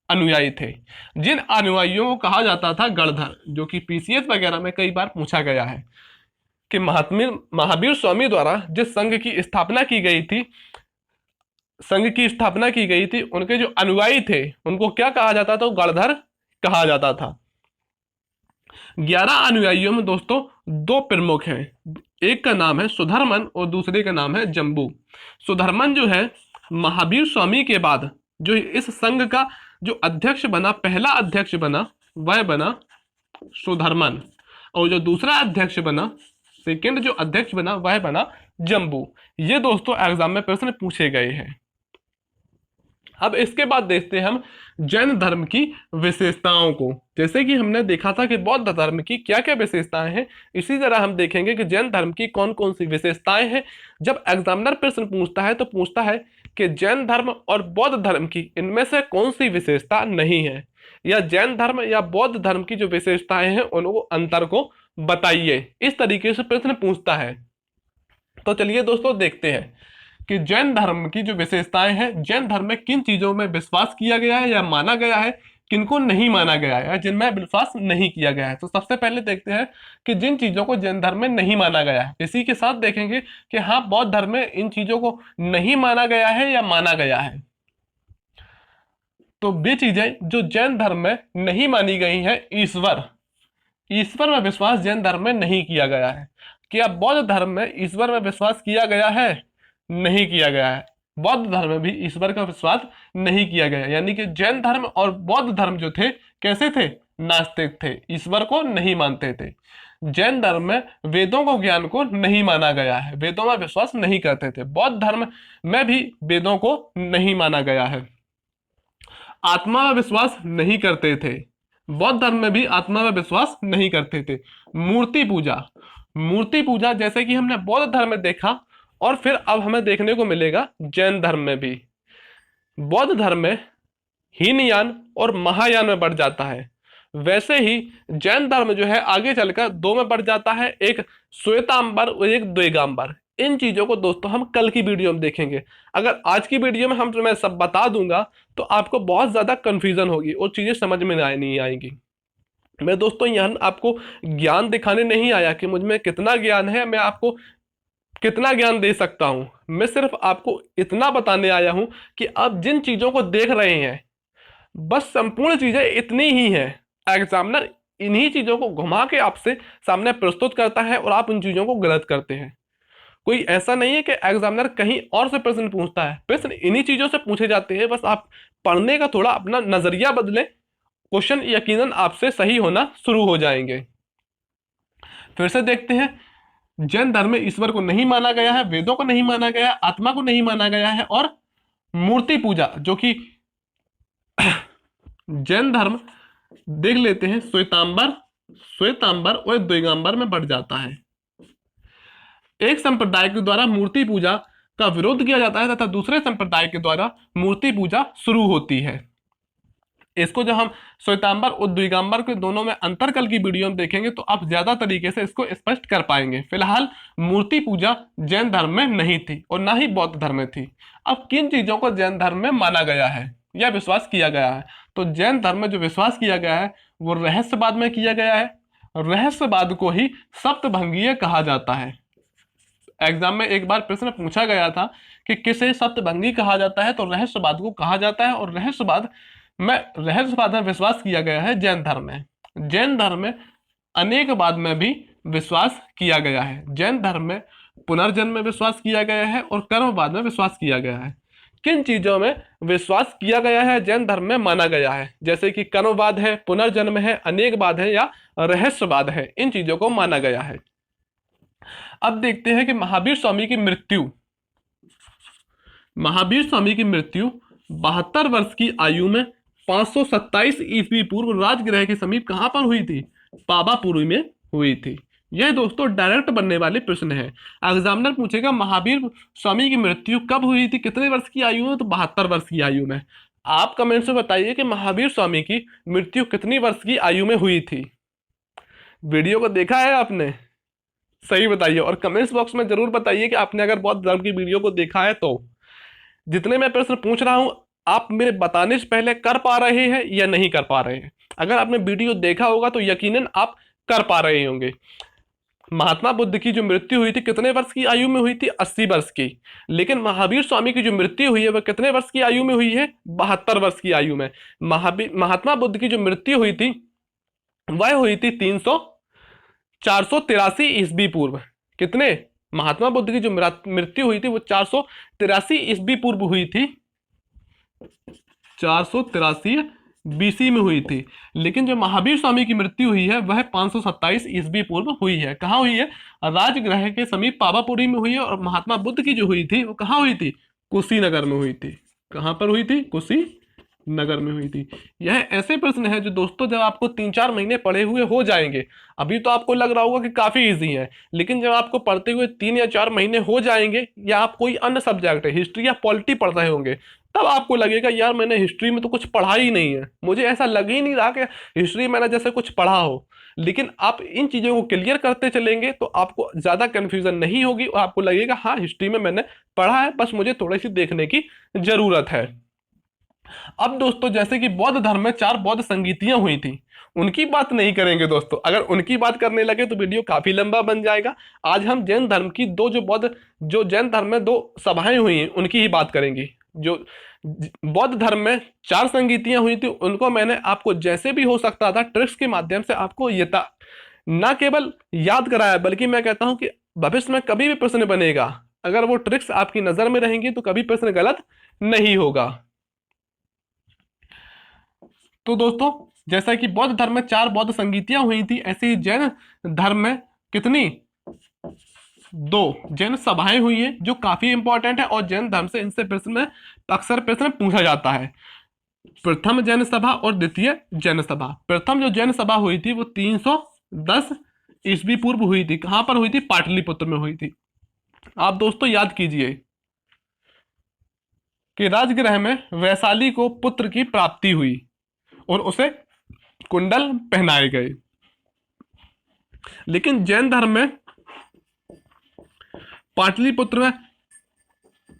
अनुयायी थे। जिन अनुयायियों को कहा जाता था गणधर, जो कि पीसीएस वगैरह में कई बार पूछा गया है कि महावीर स्वामी द्वारा जिस संघ की स्थापना की गई थी, उनके जो अनुयायी थे उनको क्या कहा जाता था? गणधर कहा जाता था। 11 अनुयायियों में दोस्तों 2 प्रमुख हैं। एक का नाम है सुधर्मन और दूसरे का नाम है जम्बू। सुधर्मन जो है महावीर स्वामी के बाद जो इस संघ का जो अध्यक्ष बना, पहला अध्यक्ष बना, वह बना सुधर्मन। और जो दूसरा अध्यक्ष बना, सेकंड जो अध्यक्ष बना, वह बना जम्बू। ये दोस्तों एग्जाम में प्रश्न पूछे गए हैं। अब इसके बाद देखते हैं हम जैन धर्म की विशेषताओं को। जैसे कि हमने देखा था कि बौद्ध धर्म की क्या क्या विशेषताएं हैं, इसी तरह हम देखेंगे कि जैन धर्म की कौन कौन सी विशेषताएं हैं। जब एग्जामिनर प्रश्न पूछता है तो पूछता है कि जैन धर्म और बौद्ध धर्म की इनमें से कौन सी विशेषता नहीं है, या जैन धर्म या बौद्ध धर्म की जो विशेषताएं हैं उनको अंतर को बताइए। इस तरीके से प्रश्न पूछता है। तो चलिए दोस्तों देखते हैं कि जैन धर्म की जो विशेषताएं हैं, जैन धर्म में किन चीजों में विश्वास किया गया है या माना गया है, किनको नहीं माना गया है, जिनमें विश्वास नहीं किया गया है। तो सबसे पहले देखते हैं कि जिन चीजों को जैन धर्म में नहीं माना गया है। इसी के साथ देखेंगे कि हाँ, बौद्ध धर्म में इन चीजों को नहीं माना गया है या माना गया है। तो वे चीजें जो जैन धर्म में नहीं मानी गई है, ईश्वर में विश्वास जैन धर्म में नहीं किया गया है। क्या बौद्ध धर्म में ईश्वर में विश्वास किया गया है? नहीं किया गया है। बौद्ध धर्म में भी ईश्वर का विश्वास नहीं किया गया। यानी कि जैन धर्म और बौद्ध धर्म जो थे, कैसे थे? नास्तिक थे, ईश्वर को नहीं मानते थे। जैन धर्म में वेदों को, ज्ञान को नहीं माना गया है, वेदों में विश्वास नहीं करते थे। बौद्ध धर्म में भी वेदों को नहीं माना गया है। आत्मा में विश्वास नहीं करते थे। बौद्ध धर्म में भी आत्मा में विश्वास नहीं करते थे। मूर्ति पूजा जैसे कि हमने बौद्ध धर्म में देखा, और फिर अब हमें देखने को मिलेगा जैन धर्म में भी। बौद्ध धर्म में हीनयान और महायान में बढ़ जाता है, वैसे ही जैन धर्म जो है आगे चलकर 2 में बढ़ जाता है, एक श्वेतांबर और एक द्विगांबर। इन चीजों को दोस्तों हम कल की वीडियो में देखेंगे। अगर आज की वीडियो में हम तुम्हें सब बता दूंगा तो आपको बहुत ज्यादा कंफ्यूजन होगी और चीजें समझ में नहीं आएंगी। मैं दोस्तों यहाँ आपको ज्ञान दिखाने नहीं आया कि मुझ में कितना ज्ञान है, मैं आपको कितना ज्ञान दे सकता हूं। मैं सिर्फ आपको इतना बताने आया हूं कि आप जिन चीजों को देख रहे हैं, बस संपूर्ण चीजें इतनी ही हैं। एग्जामिनर इन्हीं चीजों को घुमा के आपसे सामने प्रस्तुत करता है और आप उन चीजों को गलत करते हैं। कोई ऐसा नहीं है कि एग्जामिनर कहीं और से प्रश्न पूछता है, प्रश्न इन्हीं चीजों से पूछे जाते हैं। बस आप पढ़ने का थोड़ा अपना नजरिया बदलें, क्वेश्चन यकीनन आपसे सही होना शुरू हो जाएंगे। फिर से देखते हैं, जैन धर्म में ईश्वर को नहीं माना गया है, वेदों को नहीं माना गया है, आत्मा को नहीं माना गया है, और मूर्ति पूजा जो कि जैन धर्म देख लेते हैं, श्वेतांबर और दिगंबर में बढ़ जाता है। एक संप्रदाय के द्वारा मूर्ति पूजा का विरोध किया जाता है तथा दूसरे संप्रदाय के द्वारा मूर्ति पूजा शुरू होती है। इसको जब हम श्वेतांबर और दिगंबर के दोनों में अंतर कल की वीडियो में देखेंगे तो आप ज्यादा तरीके से इसको स्पष्ट कर पाएंगे। फिलहाल मूर्ति पूजा जैन धर्म में नहीं थी और ना ही बौद्ध धर्म में थी। अब किन चीजों को जैन धर्म में माना गया है या विश्वास किया गया है? तो जैन धर्म में जो विश्वास किया गया है वो रहस्यवाद में किया गया है। रहस्यवाद को ही सप्तभंगीय कहा जाता है। एग्जाम में एक बार प्रश्न पूछा गया था कि किसे सप्तभंगी कहा जाता है, तो रहस्यवाद को कहा जाता है। और रहस्यवाद में विश्वास किया गया है जैन धर्म में। जैन धर्म में अनेकवाद में भी विश्वास किया गया है। जैन धर्म में पुनर्जन्म में विश्वास किया गया है और कर्मवाद में विश्वास किया गया है। किन चीजों में विश्वास किया गया है जैन धर्म में माना गया है? जैसे कि कर्मवाद है, पुनर्जन्म है, अनेकवाद है या रहस्यवाद है, इन चीजों को माना गया है। अब देखते हैं कि महावीर स्वामी की मृत्यु 72 वर्ष की आयु में 527 ईस्वी पूर्व राजगृह के समीप कहां पर हुई थी? पावापुरी में हुई थी। यह दोस्तों डायरेक्ट बनने वाले प्रश्न है। एग्जामिनर पूछेगा महावीर स्वामी की मृत्यु कब हुई थी, कितने वर्ष की आयु में? तो 72 वर्ष की आयु में। आप कमेंट में बताइए कि महावीर स्वामी की मृत्यु कितनी वर्ष की आयु में हुई थी। वीडियो को देखा है आपने? सही बताइए और कमेंट्स बॉक्स में जरूर बताइए कि आपने अगर बौद्ध धर्म की वीडियो को देखा है तो। जितने मैं प्रश्न पूछ रहा हूं आप मेरे बताने से पहले कर पा रहे हैं या नहीं कर पा रहे हैं? अगर आपने वीडियो देखा होगा तो यकीनन आप कर पा रहे होंगे। महात्मा बुद्ध की जो मृत्यु हुई थी कितने वर्ष की आयु में हुई थी? 80 वर्ष की। लेकिन महावीर स्वामी की जो मृत्यु हुई है वह कितने वर्ष की आयु में हुई है? 72 वर्ष की आयु में। महात्मा बुद्ध की जो मृत्यु हुई थी वह हुई थी 483 ईस्वी पूर्व। कितने? महात्मा बुद्ध की जो मृत्यु हुई थी वो 483 ईस्वी पूर्व हुई थी, 483 बीसी में हुई थी। लेकिन जो महावीर स्वामी की मृत्यु हुई है वह 527 ईस्वी पूर्व हुई है। कहाँ हुई है? राजगृह के समीप पावापुरी में हुई है। और महात्मा बुद्ध की जो हुई थी वो कहाँ हुई थी? कुशीनगर में हुई थी। कहाँ पर हुई थी? कुशीनगर में हुई थी। यह ऐसे प्रश्न है जो दोस्तों जब आपको 3-4 महीने पढ़े हुए हो जाएंगे, अभी तो आपको लग रहा होगा कि काफी इजी है, लेकिन जब आपको पढ़ते हुए 3 या 4 महीने हो जाएंगे या आप कोई अन्य सब्जेक्ट है हिस्ट्री या पॉलिटी पढ़ रहे होंगे तब आपको लगेगा यार मैंने हिस्ट्री में तो कुछ पढ़ा ही नहीं है, मुझे ऐसा लग ही नहीं रहा कि हिस्ट्री मैंने जैसे कुछ पढ़ा हो। लेकिन आप इन चीजों को क्लियर करते चलेंगे तो आपको ज्यादा कंफ्यूजन नहीं होगी और आपको लगेगा हाँ हिस्ट्री में मैंने पढ़ा है, बस मुझे थोड़ी सी देखने की जरूरत है। अब दोस्तों जैसे कि बौद्ध धर्म में 4 बौद्ध संगीतियां हुई थी, उनकी बात नहीं करेंगे दोस्तों। अगर उनकी बात करने लगे तो वीडियो काफी लंबा बन जाएगा। आज हम जैन धर्म की जो जैन धर्म में 2 सभाएं हुई हैं उनकी ही बात करेंगे। जो बौद्ध धर्म में 4 संगीतियां हुई थी उनको मैंने आपको जैसे भी हो सकता था ट्रिक्स के माध्यम से आपको ना केवल याद कराया, बल्कि मैं कहता हूं कि भविष्य में कभी भी प्रश्न बनेगा अगर वो ट्रिक्स आपकी नजर में रहेंगी तो कभी प्रश्न गलत नहीं होगा। तो दोस्तों जैसा कि बौद्ध धर्म में 4 बौद्ध संगीतियां हुई थी, ऐसे ही जैन धर्म में कितनी? 2 जैन सभाएं हुई हैं जो काफी इंपॉर्टेंट है और जैन धर्म से इनसे अक्सर प्रश्न पूछा जाता है। प्रथम जैन सभा और द्वितीय जैन सभा। प्रथम जो जैन सभा हुई थी वो 310 ईस्वी पूर्व हुई थी। कहां पर हुई थी? पाटलिपुत्र में हुई थी। आप दोस्तों याद कीजिए कि राजगृह में वैशाली को पुत्र की प्राप्ति हुई और उसे कुंडल पहनाए गए। लेकिन जैन धर्म में पाटलिपुत्र में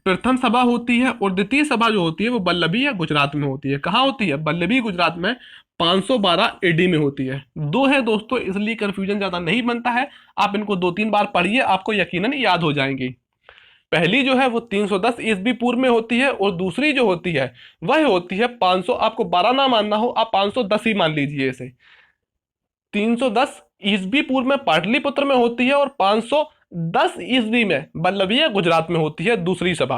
प्रथम सभा होती है और द्वितीय सभा जो होती है वो बल्लभी या गुजरात में होती है। कहाँ होती है? बल्लभी गुजरात में 512 एडी में होती है। 2 है दोस्तों, इसलिए कंफ्यूजन ज्यादा नहीं बनता है। आप इनको 2-3 बार पढ़िए, आपको यकीनन याद हो जाएंगी। पहली जो है वो 310 ईस्वी पूर्व में होती है और दूसरी जो होती है वह होती है 500, आपको 12 ना मानना हो आप 510 ही मान लीजिए इसे। 310 ईस्वी पूर्व में पाटलिपुत्र में होती है और 510 ईस्वी में बल्लभिया गुजरात में होती है दूसरी सभा।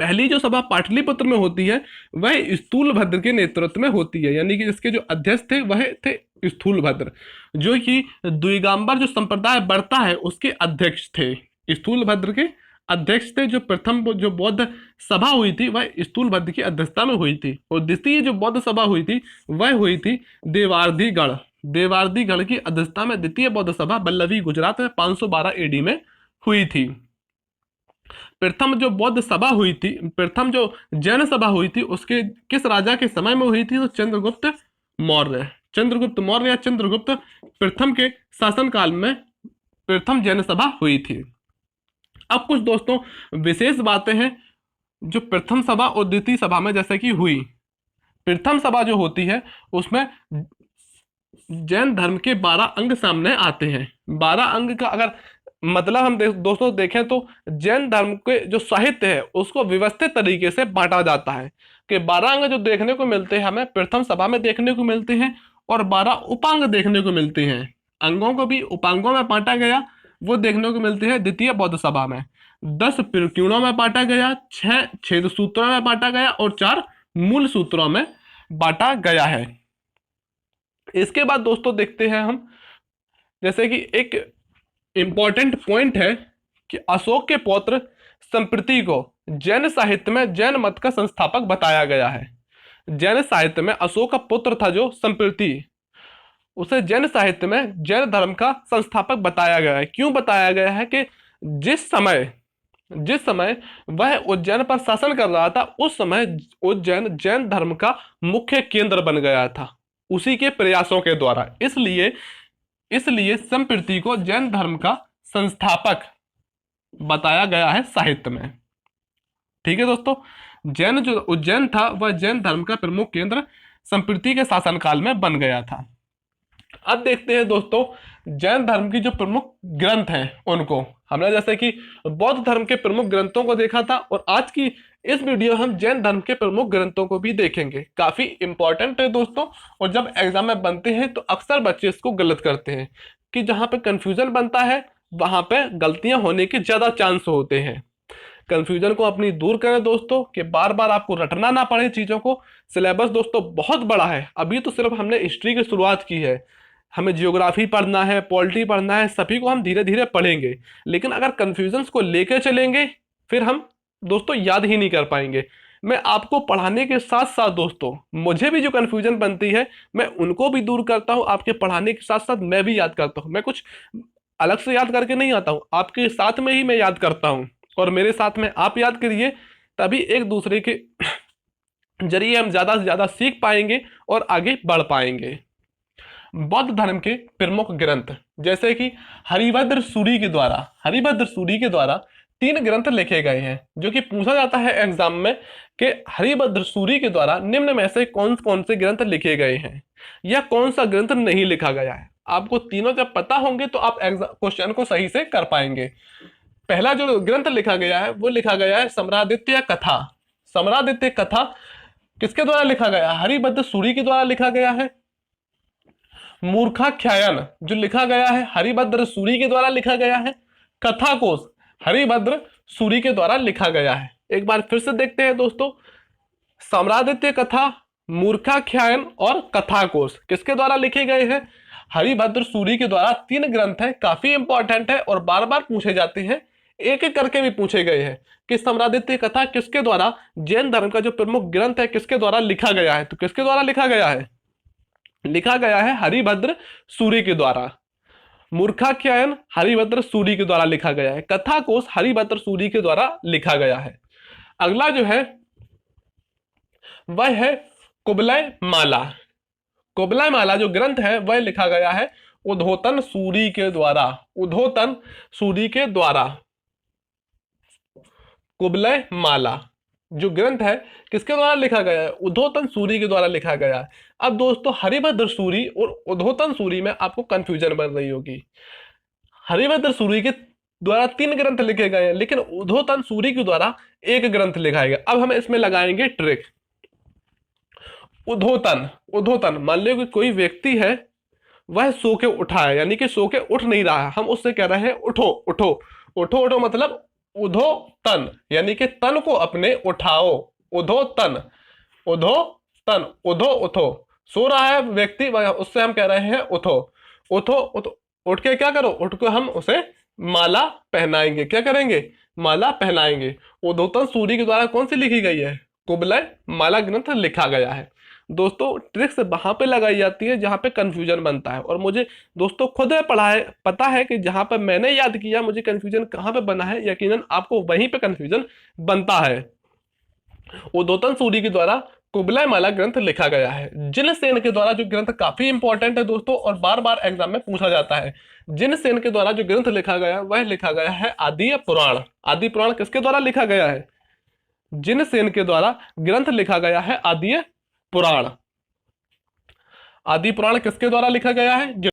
पहली जो सभा पाटलिपुत्र में होती है वह स्थूलभद्र के नेतृत्व में होती है, यानी कि जिसके जो अध्यक्ष थे वह थे स्थूलभद्र, जो कि द्विगांबर जो संप्रदाय बढ़ता है उसके अध्यक्ष थे। स्थूलभद्र के अध्यक्ष थे। जो प्रथम जो बौद्ध सभा हुई थी वह स्थूलभद्र की अध्यक्षता में हुई थी, और द्वितीय जो बौद्ध सभा हुई थी वह हुई थी देवार्धीगढ़। देवार्धीगढ़ की अध्यक्षता में द्वितीय बौद्ध सभा वल्लभी गुजरात में 512 एडी में हुई थी। प्रथम जो बौद्ध सभा हुई थी, प्रथम जो जैन सभा हुई थी, उसके किस राजा के समय में हुई थी? तो चंद्रगुप्त मौर्य। चंद्रगुप्त मौर्य या चंद्रगुप्त प्रथम के शासनकाल में प्रथम जैन सभा हुई थी। अब कुछ दोस्तों विशेष बातें हैं जो प्रथम सभा और द्वितीय सभा में जैसे कि हुई। प्रथम सभा जो होती है उसमें जैन धर्म के 12 अंग सामने आते हैं। 12 अंग का अगर मतलब हम दोस्तों देखें तो जैन धर्म के जो साहित्य है उसको व्यवस्थित तरीके से बांटा जाता है कि 12 अंग जो देखने को मिलते हैं हमें प्रथम सभा में देखने को मिलते हैं, और 12 उपांग देखने को मिलते हैं। अंगों को भी उपांगों में बांटा गया वो देखने को मिलते हैं द्वितीय बौद्ध सभा में। 10 प्रकीर्णों में बांटा गया, 6 छेद सूत्रों में बांटा गया और 4 मूल सूत्रों में बांटा गया है। इसके बाद दोस्तों देखते हैं हम जैसे कि एक इंपॉर्टेंट पॉइंट है कि अशोक के पौत्र संप्रति को जैन साहित्य में जैन मत का संस्थापक बताया गया है। जैन साहित्य में अशोक का पुत्र था जो संप्रति, उसे जैन साहित्य में जैन धर्म का संस्थापक बताया गया है। क्यों बताया गया है? कि जिस समय वह उज्जैन पर शासन कर रहा था उस समय उज्जैन जैन धर्म का मुख्य केंद्र बन गया था उसी के प्रयासों के द्वारा। इसलिए संप्रति को जैन धर्म का संस्थापक बताया गया है साहित्य में। ठीक है दोस्तों, जैन जो उज्जैन था वह जैन धर्म का प्रमुख केंद्र संप्रति के शासनकाल में बन गया था। अब देखते हैं दोस्तों जैन धर्म की जो प्रमुख ग्रंथ हैं उनको। हमने जैसे कि बौद्ध धर्म के प्रमुख ग्रंथों को देखा था, और आज की इस वीडियो हम जैन धर्म के प्रमुख ग्रंथों को भी देखेंगे। काफी इंपॉर्टेंट है दोस्तों, और जब एग्जाम में बनते हैं तो अक्सर बच्चे इसको गलत करते हैं कि जहां पे कंफ्यूजन बनता है वहां पे गलतियां होने के ज्यादा चांस होते हैं। कंफ्यूजन को अपनी दूर करें दोस्तों, कि बार बार आपको रटना ना पड़े चीजों को। सिलेबस दोस्तों बहुत बड़ा है, अभी तो सिर्फ हमने हिस्ट्री की शुरुआत की है। हमें जियोग्राफी पढ़ना है, पॉलिटी पढ़ना है, सभी को हम धीरे धीरे पढ़ेंगे। लेकिन अगर कंफ्यूजन्स को लेकर चलेंगे फिर हम दोस्तों याद ही नहीं कर पाएंगे। मैं आपको पढ़ाने के साथ साथ दोस्तों मुझे भी जो कंफ्यूजन बनती है मैं उनको भी दूर करता हूं। आपके पढ़ाने के साथ साथ मैं भी याद करता हूं। मैं कुछ अलग से याद करके नहीं आता हूं, आपके साथ में ही मैं याद करता हूं, और मेरे साथ में आप याद करिए, तभी एक दूसरे के जरिए हम ज्यादा से ज्यादा सीख पाएंगे और आगे बढ़ पाएंगे। बौद्ध धर्म के प्रमुख ग्रंथ जैसे कि हरिभद्र सूरी के द्वारा 3 ग्रंथ लिखे गए हैं, जो कि पूछा जाता है एग्जाम में कि हरिभद्र सूरी के द्वारा निम्न में से कौन कौन से ग्रंथ लिखे गए हैं या कौन सा ग्रंथ नहीं लिखा गया है। आपको तीनों जब पता होंगे तो आप क्वेश्चन को सही से कर पाएंगे। पहला जो ग्रंथ लिखा गया है वो लिखा गया है सम्रादित्य कथा। सम्रादित्य कथा किसके द्वारा लिखा गया? हरिभद्र सूरी के द्वारा लिखा गया है। मूर्खाख्यान जो लिखा गया है हरिभद्र सूरी के द्वारा लिखा गया है। कथा कोश हरिभद्र सूरी के द्वारा लिखा गया है। एक बार फिर से देखते हैं दोस्तों, सम्रादित्य कथा, मूर्खाख्यान और कथा कोश किसके द्वारा लिखे गए हैं? हरिभद्र सूरी के द्वारा। 3 ग्रंथ है, काफी इंपॉर्टेंट है और बार बार पूछे जाते हैं, एक एक करके भी पूछे गए हैं कि सम्रादित्य कथा किसके द्वारा, जैन धर्म का जो प्रमुख ग्रंथ है किसके द्वारा लिखा गया है? तो किसके द्वारा लिखा गया है? लिखा गया है हरिभद्र सूरी के द्वारा। मूर्खाख्यान हरिभद्र सूरी के द्वारा लिखा गया है। कथा कोश हरिभद्र सूरी के द्वारा लिखा गया है। अगला जो है वह है कुबलय माला। कुबलय माला जो ग्रंथ है वह लिखा गया है उद्धोतन सूरी के द्वारा। उद्धोतन सूरी के द्वारा कुबलय माला जो ग्रंथ है किसके द्वारा लिखा गया है? उद्धोतन सूरी के द्वारा लिखा गया है। अब दोस्तों हरिभद्र सूरी और उद्धोतन सूरी में आपको कंफ्यूजन बन रही होगी। हरिभद्र सूरी के द्वारा 3 ग्रंथ लिखे गए हैं, लेकिन उद्धोतन सूरी के द्वारा 1 ग्रंथ लिखा गया। अब हम इसमें लगाएंगे ट्रिक। उद्धोतन मान लो कि कोई व्यक्ति है वह सो के उठा है, यानी कि सो के उठ नहीं रहा है, हम उससे कह रहे हैं उठो उठो। उठो उठो मतलब उधो तन, यानी कि तन को अपने उठाओ। उधो तन, उधो तन, उधो उठो। सो रहा है व्यक्ति, उससे हम कह रहे हैं उठो उठो उठो। उठ के क्या करो? उठ के हम उसे माला पहनाएंगे। क्या करेंगे? माला पहनाएंगे। उद्योतन सूरी के द्वारा कौन सी लिखी गई है? कुबलय माला ग्रंथ लिखा गया है। दोस्तों ट्रिक्स वहां पे लगाई जाती है जहां पे कंफ्यूजन बनता है, और मुझे दोस्तों खुद पढ़ा है, पता है कि जहां पर मैंने याद किया मुझे कंफ्यूजन कहां पे बना है, यकीनन आपको वहीं पे कंफ्यूजन बनता है। उद्योतन सूरी के द्वारा कुबलय माला ग्रंथ लिखा गया है। जिनसेन के द्वारा जो ग्रंथ काफी इंपॉर्टेंट है दोस्तों, और बार बार एग्जाम में पूछा जाता है। जिनसेन के द्वारा जो ग्रंथ लिखा गया वह लिखा गया है आदि पुराण। आदि पुराण किसके द्वारा लिखा गया है? जिनसेन के द्वारा ग्रंथ लिखा गया है आदि पुराण। आदि पुराण किसके द्वारा लिखा गया है?